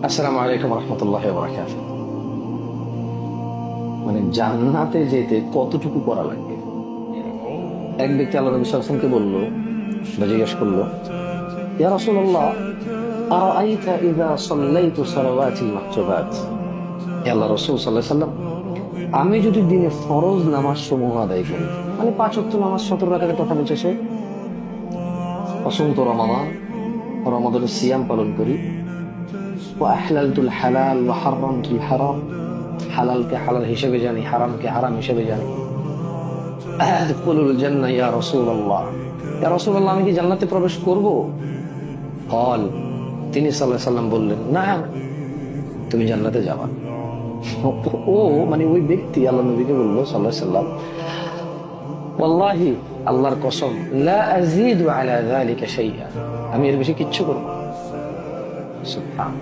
আসসালামু আলাইকুম রহমতুল্লাহি ওয়া বারাকাতুহু। মানে জান্নাতে যেতে কতটুকু করা লাগবে? এক ব্যক্তি আল্লাহ নবী সাল্লাল্লাহু আলাইহি ওয়াসাল্লামকে বলল বা জিজ্ঞেস করলো, ইয়া রাসূলুল্লাহ, আরাআইতা ইযা সাল্লাইতু সালাওয়াতিল মাকতুবাত। হে আল্লাহর রাসূল সাল্লাল্লাহু আলাইহি ওয়াসাল্লাম, আমি যদি দিনে ফরজ নামাজ সমূহ আদায় করি, মানে 5 ওয়াক্ত নামাজ 17 রাকাতের কথা বলছে সে, অসুমত রমাদান, রমাদানের সিয়াম পালন করি, ওয়া আহলালতুল হালাল ওয়া হারামতুল হারাম, হালালকে হালাল হিসেবে জানি, হারামকে হারাম হিসেবে জানি, আদখুলুল জান্নাহ ইয়া রাসূলুল্লাহ, ইয়া রাসূলুল্লাহ, আমি কি জান্নাতে প্রবেশ করব? قال, তিনি সাল্লাল্লাহু আলাইহি সাল্লাম বললেন, না, তুমি জান্নাতে যাবা। ও মানে ওই ব্যক্তি আল্লাহ নবীকে বললো সাল্লাল্লাহু আলাইহি সাল্লাম, ওয়াল্লাহি, আল্লাহর কসম, লা আযীদু আলা যালিকা শাইআ, আমি এর বেশি কিচ্ছু করব না। সুবহান।